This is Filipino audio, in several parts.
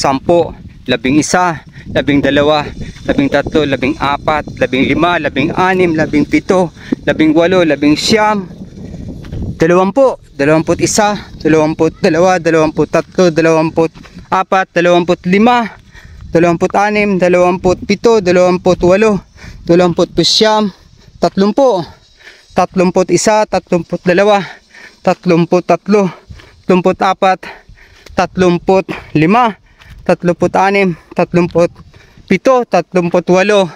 10, 11, 12, 13, 14, 15, 16, 17, 18, 19, 20, 21, 22, 23, 24, 25, 26, 27, 28, 29, 30, 31, 32, 31, 32, 33, 34, 35, 36, 37,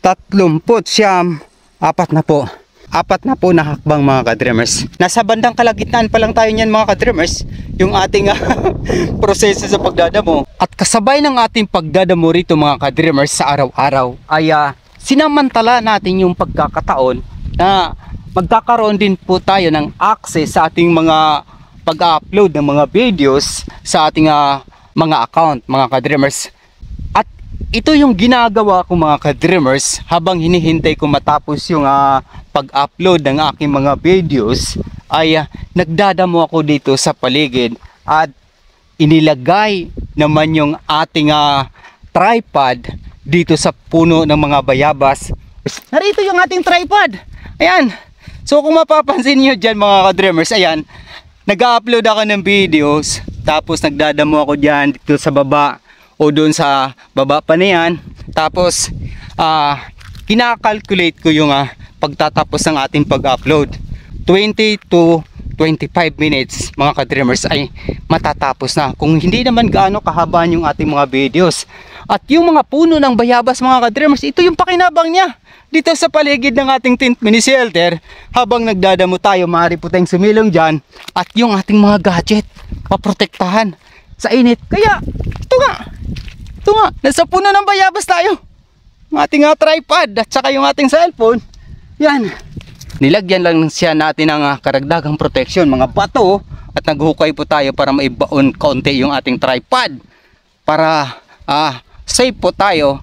38, 39, apat na po. Apat na po na hakbang mga ka-dreamers. Nasa bandang kalagitnaan pa lang tayo niyan mga ka-dreamers, yung ating proseso sa pagdadamo. At kasabay ng ating pagdadamo rito mga ka-dreamers sa araw-araw ay sinamantala natin yung pagkakataon na magkakaroon din po tayo ng access sa ating mga pag-upload ng mga videos sa ating mga account mga ka-dreamers. At ito yung ginagawa ko mga ka-dreamers habang hinihintay ko matapos yung pag-upload ng aking mga videos ay nagdadamo ako dito sa paligid at inilagay naman yung ating tripod dito sa puno ng mga bayabas. Narito yung ating tripod. Ayan. So kung mapapansin nyo dyan mga ka-dreamers, ayan, nag-upload ako ng videos tapos nagdadamo ako dyan dito sa baba o doon sa baba pa na yan. Tapos kinakalculate ko yung pagtatapos ng ating pag-upload. 20 to 25 minutes mga ka-dreamers ay matatapos na. Kung hindi naman gaano kahabaan yung ating mga videos. At yung mga puno ng bayabas mga ka-dreamers, ito yung pakinabang niya. Dito sa paligid ng ating tent mini shelter, habang nagdadamo tayo, maaari po tayong sumilong dyan. At yung ating mga gadget, maprotektahan sa init. Kaya, ito nga, nasa puno ng bayabas tayo. Ang ating tripod at saka yung ating cellphone. Yan. Nilagyan lang siya natin ng karagdagang protection, mga bato. At naghukay po tayo para maibaon kaunti yung ating tripod. Para safe po tayo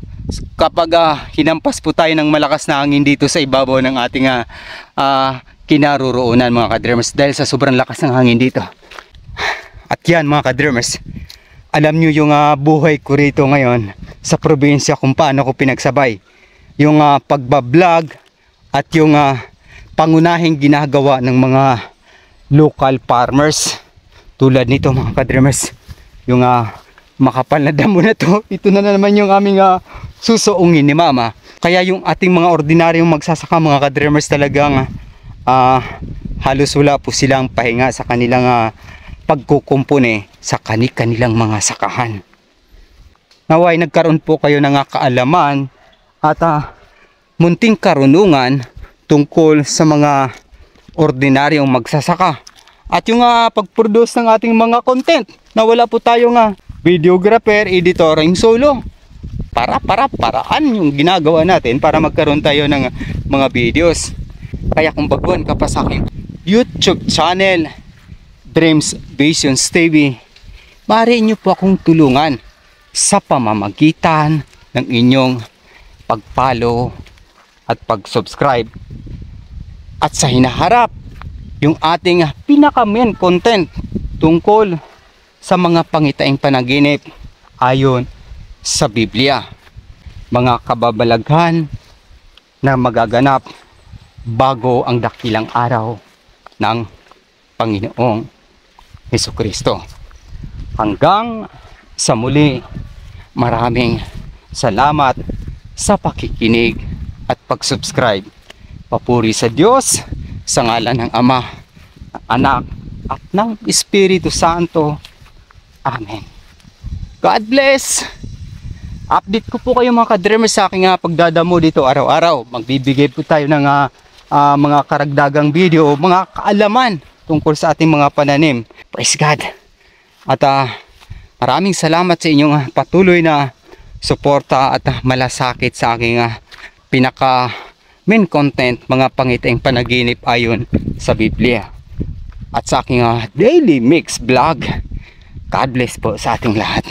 kapag hinampas po tayo ng malakas na hangin dito sa ibabaw ng ating kinaroroonan mga ka-dreamers. Dahil sa sobrang lakas ng hangin dito. At yan mga ka-dreamers, alam nyo yung buhay ko rito ngayon sa probinsya kung paano ko pinagsabay yung pagbablog at yung pangunahing ginagawa ng mga local farmers tulad nito mga ka-dreamers. Yung makapal na damo na to, ito na naman yung aming susuungin ni mama. Kaya yung ating mga ordinaryong magsasaka mga ka-dreamers talagang halos wala po silang pahinga sa kanilang pagkukumpune sa kanilang mga sakahan. Naway nagkaroon po kayo ng kaalaman at munting karunungan tungkol sa mga ordinaryong magsasaka. At yung pag-produce ng ating mga content na wala po tayong videographer, editor, yung solo. Paraan yung ginagawa natin para magkaroon tayo ng mga videos. Kaya kung baguhan ka pa sa aking YouTube channel, Dreams Visions TV, maaari nyo po akong tulungan sa pamamagitan ng inyong pag-follow at pag-subscribe. At sa hinaharap, yung ating pinaka-main content tungkol sa mga pangitaing panaginip ayon sa Biblia. Mga kababalaghan na magaganap bago ang dakilang araw ng Panginoong Hesukristo. Hanggang sa muli, maraming salamat sa pakikinig at pag-subscribe. Papuri sa Diyos, sa ngalan ng Ama, ng Anak, at ng Espiritu Santo. Amen. God bless! Update ko po kayo mga ka-dreamers sa aking pagdadamo dito araw-araw. Magbibigay po tayo ng mga karagdagang video, mga kaalaman tungkol sa ating mga pananim. Praise God! At maraming salamat sa inyong patuloy na suporta at malasakit sa aking pinaka main content, mga pangitaing panaginip ayon sa Biblia. At sa aking daily mix vlog. God bless po sa ating lahat.